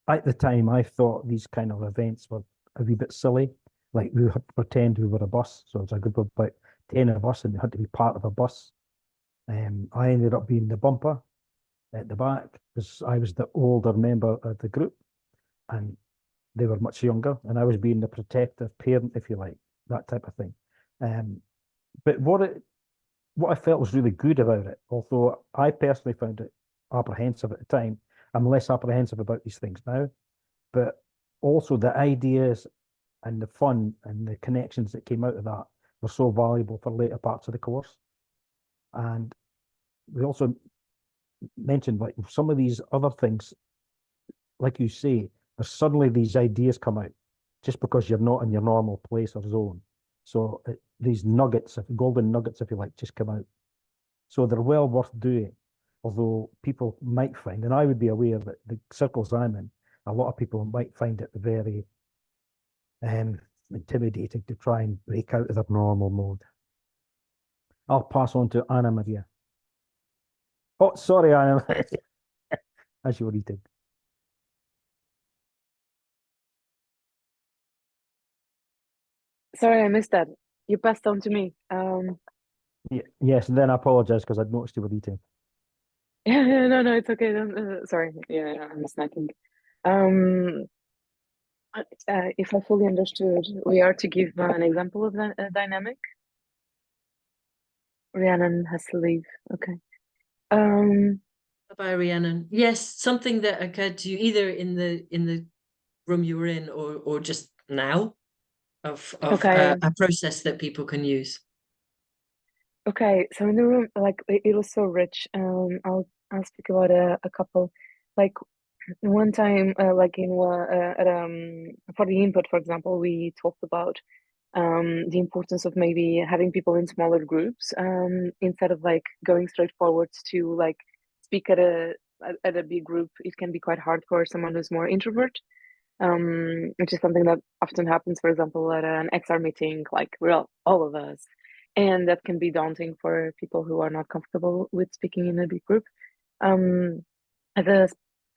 at the time, I thought these kind of events were a wee bit silly. Like we had to pretend we were a bus, so it's a group of about 10 of us, and we had to be part of a bus. I ended up being the bumper at the back because I was the older member of the group, and they were much younger, and I was being the protective parent, if you like, that type of thing. But what I felt was really good about it, although I personally found it apprehensive at the time, I'm less apprehensive about these things now, but also the ideas and the fun and the connections that came out of that were so valuable for later parts of the course. And we also mentioned like some of these other things, like you say, there's suddenly these ideas come out just because you're not in your normal place or zone. So these nuggets, golden nuggets, if you like, just come out. So they're well worth doing. Although people might find, and I would be aware that the circles I'm in, a lot of people might find it very intimidating to try and break out of their normal mode. I'll pass on to Anna Maria. Oh, sorry, Anna. As you were eating. Sorry, I missed that. You passed on to me. Yes, and then I apologize because I'd noticed you were eating. Yeah, no, it's okay. Sorry. Yeah, I'm snacking. If I fully understood, we are to give an example of a dynamic. Rhiannon has to leave. Okay. Bye, Rhiannon. Yes, something that occurred to you either in the room you were in or just now of Okay. a process that people can use. Okay, so in the room, like it was so rich. I'll speak about a couple. Like one time, like in for the input, for example, we talked about the importance of maybe having people in smaller groups instead of like going straight forward to like speak at a big group. It can be quite hard for someone who's more introvert, which is something that often happens, for example, at an XR meeting, like we're all of us. And that can be daunting for people who are not comfortable with speaking in a big group. As a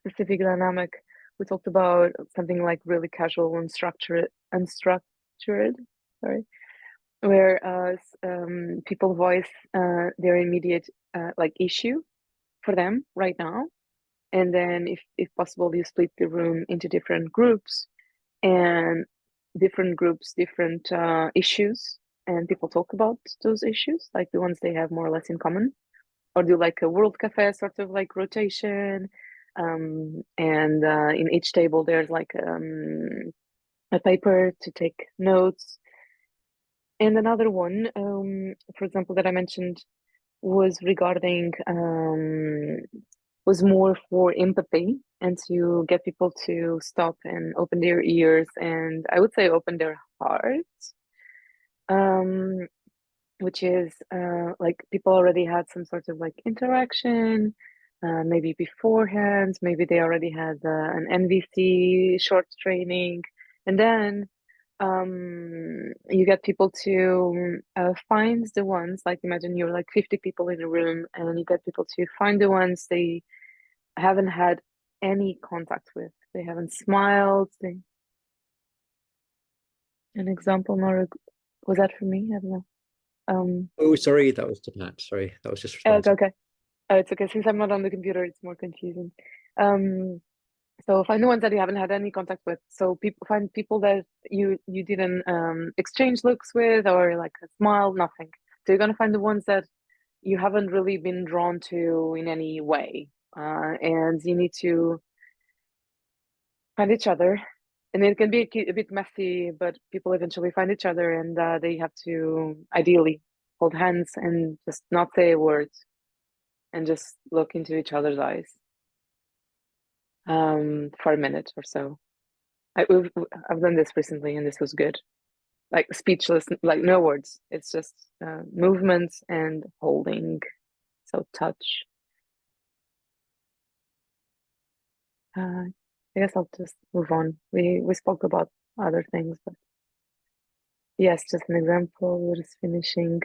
specific dynamic, we talked about something like really casual and unstructured, sorry, where people voice their immediate like issue for them right now, and then if possible, you split the room into different groups, and different groups, different issues, and people talk about those issues, like the ones they have more or less in common, or do like a World Cafe sort of like rotation. And in each table, there's like a paper to take notes. And another one, for example, that I mentioned was regarding was more for empathy and to get people to stop and open their ears, and I would say open their hearts, which is like people already had some sort of like interaction, maybe beforehand, maybe they already had an NVC short training, and then you get people to find the ones, like imagine you're like 50 people in a room, and you get people to find the ones they haven't had any contact with. They haven't smiled. An example, Nora, was that for me? I don't know. Oh, sorry, that was to Matt. Sorry, that was just responsive. Okay. Oh, it's okay. Since I'm not on the computer, it's more confusing. So find the ones that you haven't had any contact with. So find people that you didn't exchange looks with, or like a smile, nothing. So you're gonna find the ones that you haven't really been drawn to in any way, and you need to find each other. And it can be a bit messy, but people eventually find each other, and they have to ideally hold hands and just not say a word, and just look into each other's eyes for a minute or so. I've done this recently, and this was good. Like speechless, like no words. It's just movements and holding, so touch. I guess I'll just move on. We spoke about other things, but Yes, just an example. We're just finishing.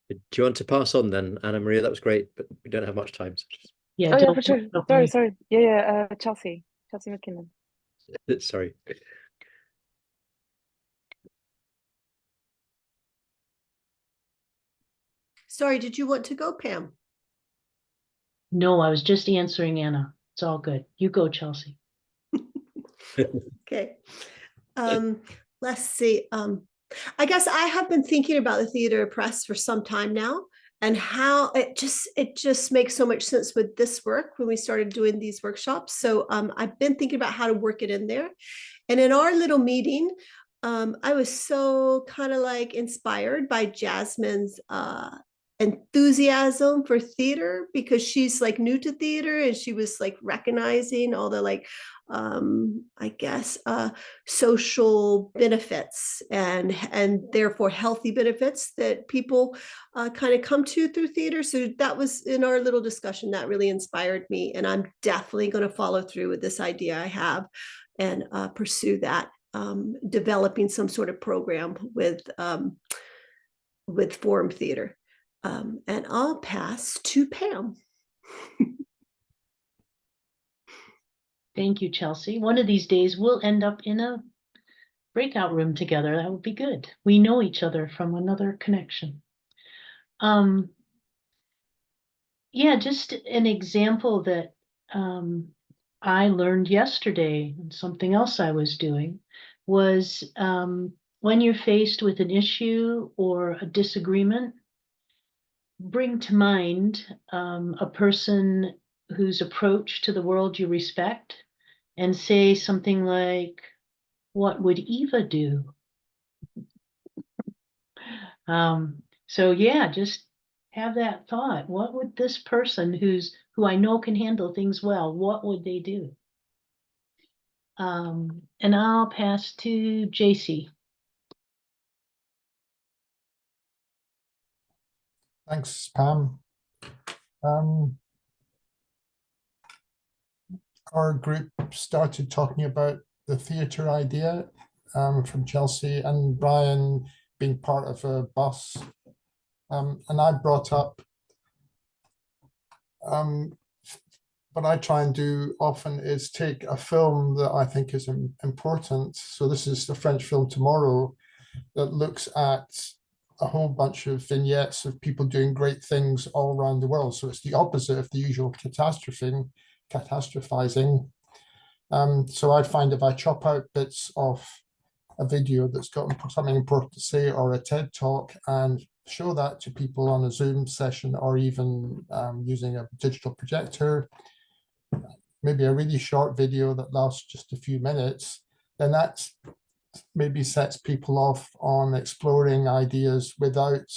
Do you want to pass on then, Anna Maria? That was great, but we don't have much time. So Yeah, Oh yeah, don't for sure. stop Sorry, me. sorry. Yeah. Chelsea McKinnon. sorry. Sorry, did you want to go, Pam? No, I was just answering Anna. It's all good. You go, Chelsea. Okay. Let's see. I guess I have been thinking about the theater press for some time now, and how it just makes so much sense with this work when we started doing these workshops. So I've been thinking about how to work it in there. And in our little meeting, I was so kind of like inspired by Jasmine's enthusiasm for theater, because she's like new to theater, and she was like recognizing all the like I guess social benefits and therefore healthy benefits that people kind of come to through theater. So that was in our little discussion that really inspired me, and I'm definitely going to follow through with this idea I have and pursue that, developing some sort of program with forum theater. And I'll pass to Pam. Thank you, Chelsea. One of these days we'll end up in a breakout room together. That would be good. We know each other from another connection. Yeah, just an example that I learned yesterday, and something else I was doing was when you're faced with an issue or a disagreement, bring to mind a person whose approach to the world you respect, and say something like, "What would Eva do?" So yeah, just have that thought. What would this person who I know can handle things well, what would they do? And I'll pass to JC. Thanks, Pam. Our group started talking about the theatre idea from Chelsea and Brian being part of a bus. And I brought up what I try and do often is take a film that I think is important. So this is the French film Tomorrow that looks at a whole bunch of vignettes of people doing great things all around the world. So it's the opposite of the usual catastrophizing. So I find if I chop out bits of a video that's got something important to say, or a TED talk, and show that to people on a Zoom session, or even using a digital projector, maybe a really short video that lasts just a few minutes, then that maybe sets people off on exploring ideas without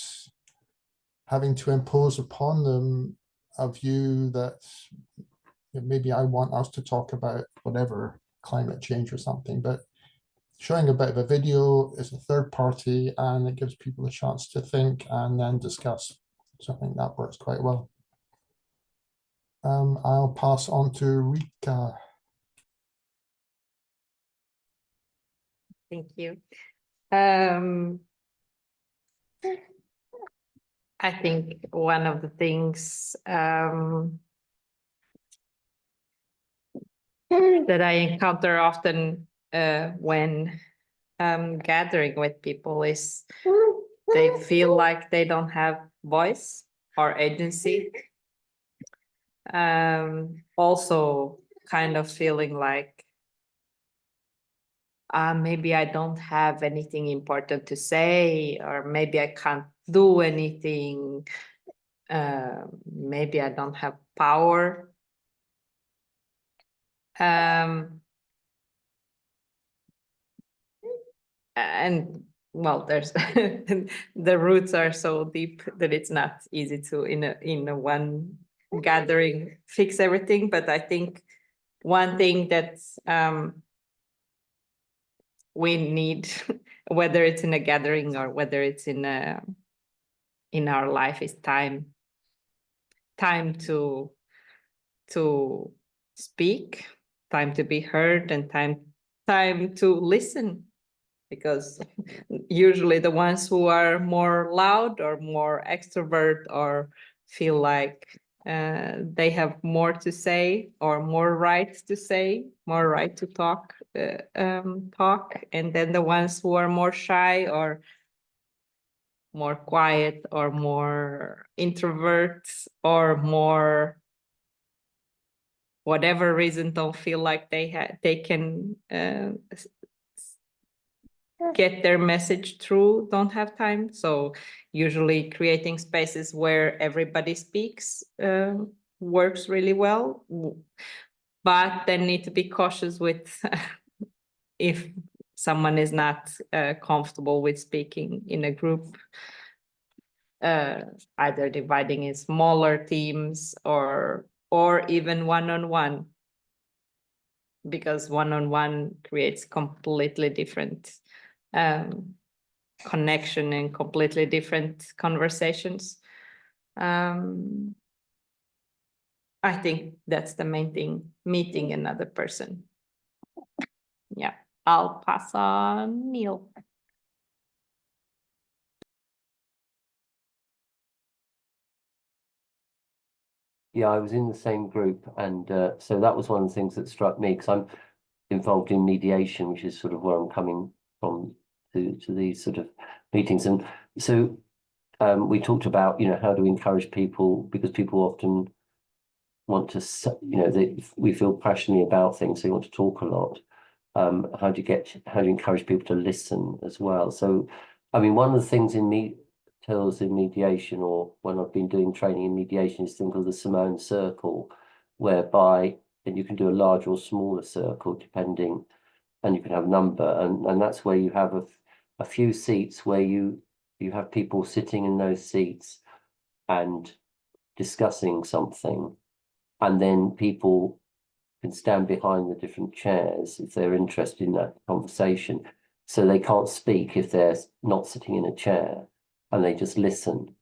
having to impose upon them a view that maybe I want us to talk about whatever, climate change or something, but showing a bit of a video is a third party, and it gives people a chance to think and then discuss. So I think that works quite well. I'll pass on to Rika. Thank you. I think one of the things that I encounter often when gathering with people is they feel like they don't have voice or agency. Also kind of feeling like maybe I don't have anything important to say, or maybe I can't do anything. Maybe I don't have power. And well, there's the roots are so deep that it's not easy to in a one gathering fix everything. But I think one thing that we need, whether it's in a gathering or whether it's in our life, is time to speak, time to be heard, and time to listen. because usually the ones who are more loud or more extrovert or feel like they have more to say or more right to say, more right to talk, and then the ones who are more shy or more quiet or more introverts or more whatever reason don't feel like they can get their message through, don't have time. So usually creating spaces where everybody speaks works really well, but then need to be cautious with if someone is not comfortable with speaking in a group, either dividing in smaller teams or even one-on-one, because one-on-one creates completely different connection and completely different conversations. I think that's the main thing, meeting another person. Yeah, I'll pass on Neil. Yeah, I was in the same group, and so that was one of the things that struck me, because I'm involved in mediation, which is sort of where I'm coming from to these sort of meetings. And so we talked about, you know, how do we encourage people, because people often want to, you know, we feel passionately about things, so they want to talk a lot. How do you encourage people to listen as well? So, I mean, one of the things in mediation, or when I've been doing training in mediation, is think of the Simone circle, whereby, and you can do a larger or smaller circle depending, and you can have number, and that's where you have a few seats where you have people sitting in those seats and discussing something, and then people can stand behind the different chairs if they're interested in that conversation. So they can't speak if they're not sitting in a chair, and they just listen.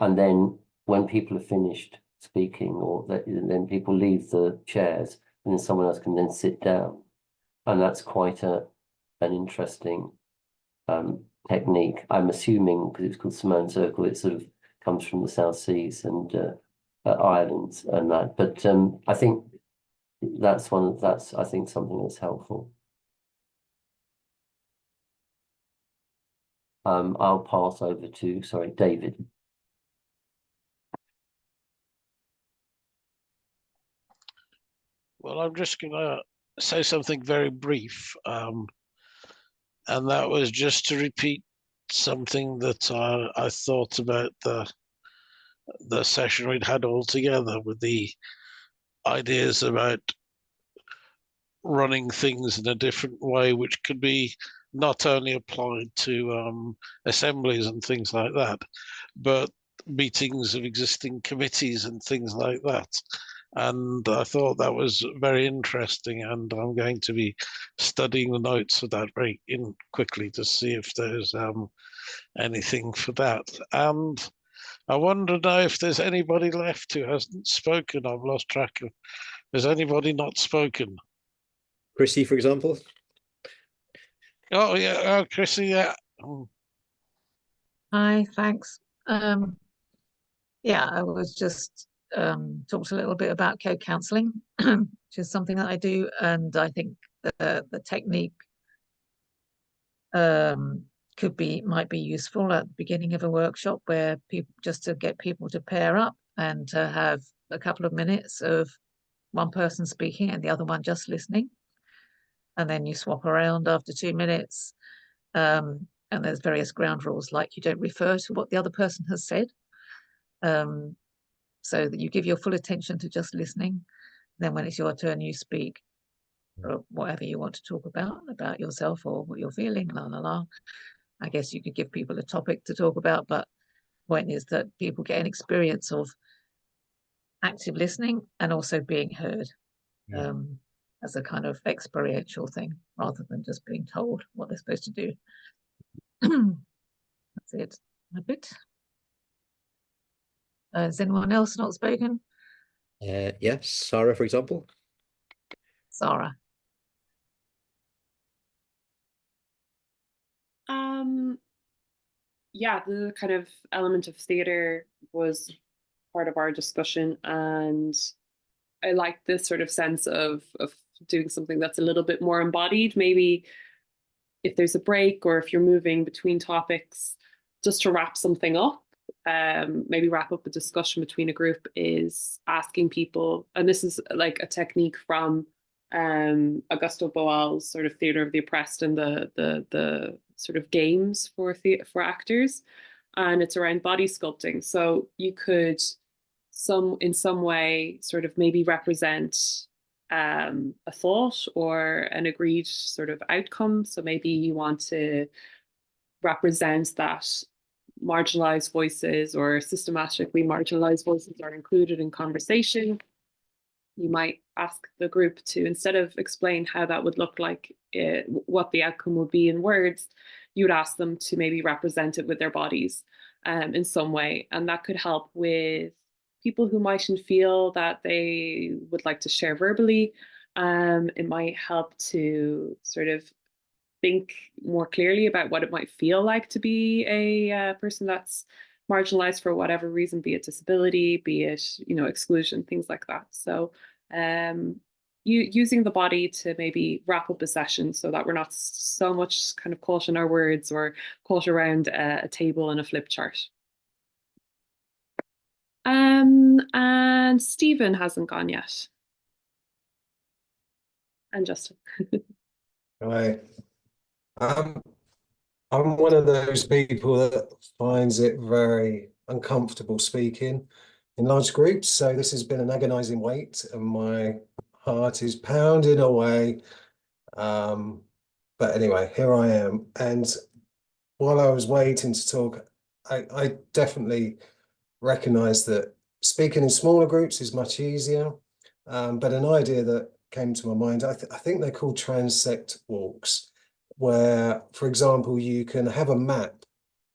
And then when people are finished speaking, then people leave the chairs, and then someone else can then sit down. And that's quite an interesting technique. I'm assuming, because it's called Simone Circle, it sort of comes from the South Seas and Ireland and that. But I think that's I think something that's helpful. I'll pass over to, sorry, David. Well, I'm just going to say something very brief, and that was just to repeat something that I thought about the session we'd had all together, with the ideas about running things in a different way, which could be not only applied to assemblies and things like that, but meetings of existing committees and things like that. And I thought that was very interesting, and I'm going to be studying the notes of that very quickly to see if there's anything for that. And I wonder now if there's anybody left who hasn't spoken. I've lost track of. Has anybody not spoken? Chrissy, for example. Oh yeah, Chrissy, yeah. Hi, thanks. Yeah, I was just talked a little bit about co-counselling, which is something that I do, and I think the technique might be useful at the beginning of a workshop, where people, just to get people to pair up and to have a couple of minutes of one person speaking and the other one just listening, and then you swap around after 2 minutes. And there's various ground rules, like you don't refer to what the other person has said, so that you give your full attention to just listening. Then when it's your turn, you speak, or whatever you want to talk about yourself or what you're feeling, la la la. I guess you could give people a topic to talk about, but the point is that people get an experience of active listening and also being heard, as a kind of experiential thing, rather than just being told what they're supposed to do. That's it, a bit. Has anyone else not spoken? Yes, Sarah, for example. Sarah. Yeah, the kind of element of theatre was part of our discussion, and I like this sort of sense of doing something that's a little bit more embodied. Maybe if there's a break or if you're moving between topics, just to wrap something up, maybe wrap up a discussion between a group, is asking people, and this is like a technique from Augusto Boal's sort of theatre of the oppressed and the sort of games for actors, and it's around body sculpting. So you could in some way sort of maybe represent a thought or an agreed sort of outcome. So maybe you want to represent that marginalized voices or systematically marginalized voices are included in conversation. You might ask the group to, instead of explain how that would look like, what the outcome would be in words, you would ask them to maybe represent it with their bodies in some way. And that could help with people who mightn't feel that they would like to share verbally. It might help to sort of think more clearly about what it might feel like to be a person that's marginalized for whatever reason, be it disability, be it, exclusion, things like that. So using the body to maybe wrap up a session so that we're not so much kind of caught in our words or caught around a table and a flip chart. And Stephen hasn't gone yet. And Justin. Right. I'm one of those people that finds it very uncomfortable speaking in large groups. So this has been an agonizing wait and my heart is pounding away. But anyway, here I am. And while I was waiting to talk, I definitely recognize that speaking in smaller groups is much easier. But an idea that came to my mind, I think they're called transect walks, where, for example, you can have a map,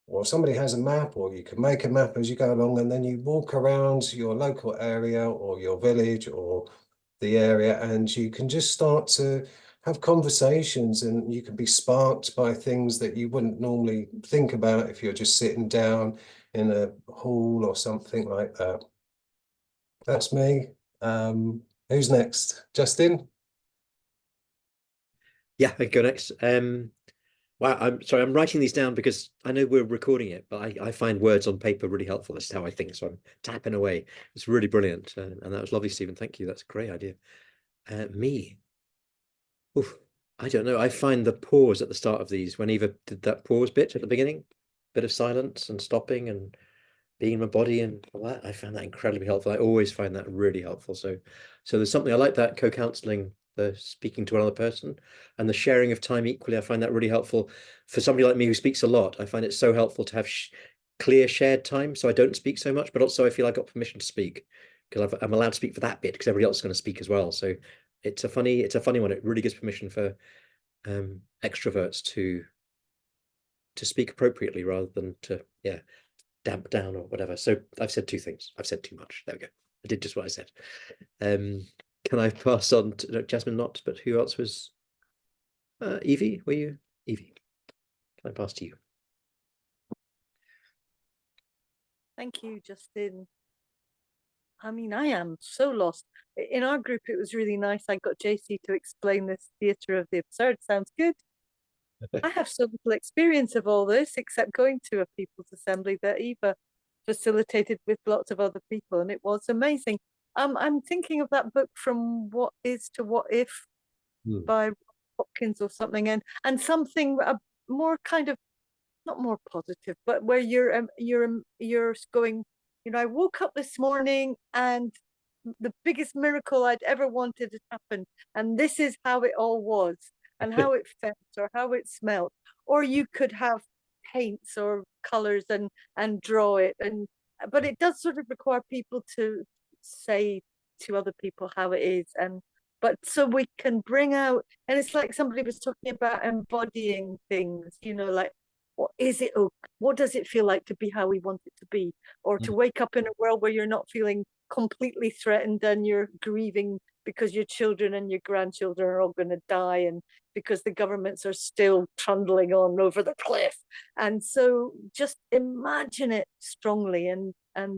or somebody has a map, or you can make a map as you go along, and then you walk around your local area or your village or the area, and you can just start to have conversations, and you can be sparked by things that you wouldn't normally think about if you're just sitting down in a hall or something like that. That's me. Who's next? Justin? Yeah, I can go next. Wow, I'm sorry, I'm writing these down because I know we're recording it, but I find words on paper really helpful. This is how I think, so I'm tapping away. It's really brilliant, and that was lovely, Stephen. Thank you. That's a great idea. Me, oof, I don't know. I find the pause at the start of these, when Eva did that pause bit at the beginning, bit of silence and stopping and being in my body and all that, I found that incredibly helpful. I always find that really helpful. So there's something I like, that co-counseling, the speaking to another person, and the sharing of time equally. I find that really helpful for somebody like me who speaks a lot. I find it so helpful to have clear shared time, so I don't speak so much, but also I feel I got permission to speak because I'm allowed to speak for that bit because everybody else is going to speak as well. So it's a funny one. It really gives permission for extroverts to speak appropriately rather than to damp down or whatever. So I've said two things. I've said too much. There we go. I did just what I said. Can I pass on to Jasmine? Not, but who else was? Evie, were you? Evie, can I pass to you? Thank you, Justin. I mean, I am so lost. In our group, it was really nice. I got JC to explain this theatre of the absurd. Sounds good. I have so little experience of all this, except going to a people's assembly that Eva facilitated with lots of other people, and it was amazing. I'm thinking of that book, From What Is to What If, by Hopkins or something, and something more kind of, not more positive, but where you're going, I woke up this morning and the biggest miracle I'd ever wanted had happened, and this is how it all was, and how it felt or how it smelled. Or you could have paints or colors and draw it, but it does sort of require people to say to other people how it is, but so we can bring out, and it's like somebody was talking about embodying things, like, what is it? Oh, what does it feel like to be how we want it to be? Or to wake up in a world where you're not feeling completely threatened and you're grieving because your children and your grandchildren are all going to die, and because the governments are still trundling on over the cliff. And so just imagine it strongly and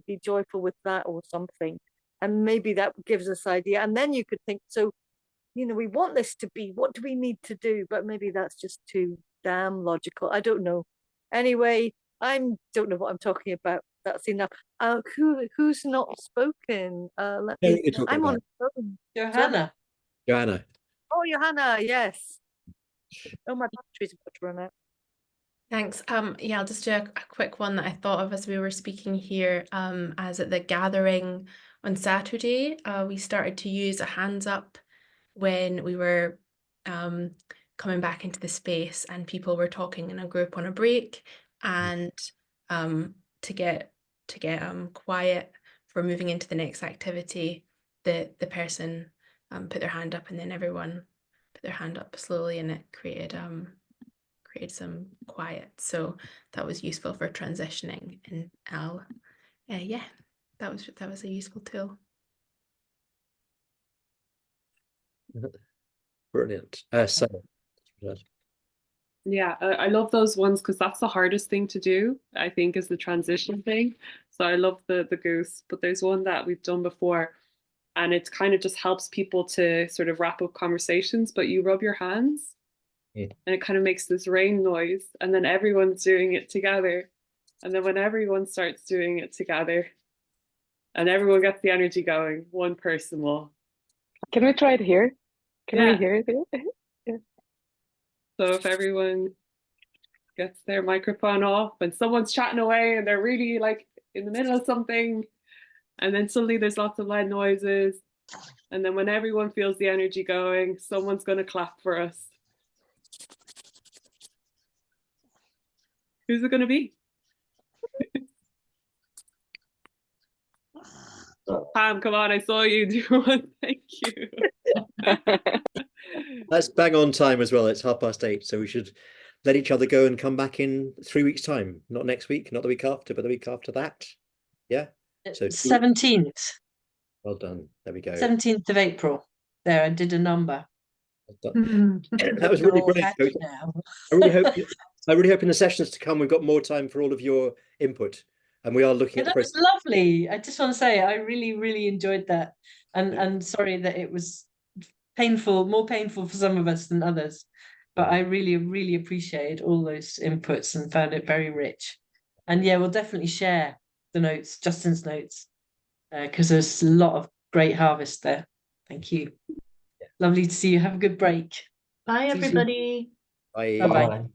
be joyful with that or something. And maybe that gives us idea. And then you could think, so, you know, we want this to be, what do we need to do? But maybe that's just too damn logical. I don't know. Anyway, I don't know what I'm talking about. That's enough. Who's not spoken? Let me. I'm on the phone. Johanna. Johanna. Oh, Johanna, yes. Oh, my battery's about to run out. Thanks. Yeah, I'll just do a quick one that I thought of as we were speaking here. As at the gathering on Saturday, we started to use a hands up when we were coming back into the space and people were talking in a group on a break, and to get quiet for moving into the next activity, the person put their hand up, and then everyone put their hand up slowly, and it created some quiet. So that was useful for transitioning, and yeah, that was a useful tool. Brilliant. Yeah, I love those ones because that's the hardest thing to do, I think, is the transition thing. So I love the goose, but there's one that we've done before, and it kind of just helps people to sort of wrap up conversations, but you rub your hands and it kind of makes this rain noise, and then everyone's doing it together. And then when everyone starts doing it together and everyone gets the energy going, one person will. Can we try it here? Can we hear it here? Yeah. So if everyone gets their microphone off and someone's chatting away and they're really like in the middle of something, and then suddenly there's lots of loud noises, and then when everyone feels the energy going, someone's going to clap for us. Who's it going to be? Pam, come on, I saw you do one. Thank you. That's bang on time as well. It's 8:30, so we should let each other go and come back in 3 weeks' time. Not next week, not the week after, but the week after that. Yeah. So 17th. Well done. There we go. 17th of April. There, I did a number. That was really brilliant. I really hope in the sessions to come we've got more time for all of your input, and we are looking at the that was lovely. I just want to say I really enjoyed that, and sorry that it was painful, more painful for some of us than others, but I really appreciated all those inputs and found it very rich. And yeah, we'll definitely share the notes, Justin's notes, because there's a lot of great harvest there. Thank you. Lovely to see you. Have a good break. Bye, everybody. Bye. Bye-bye.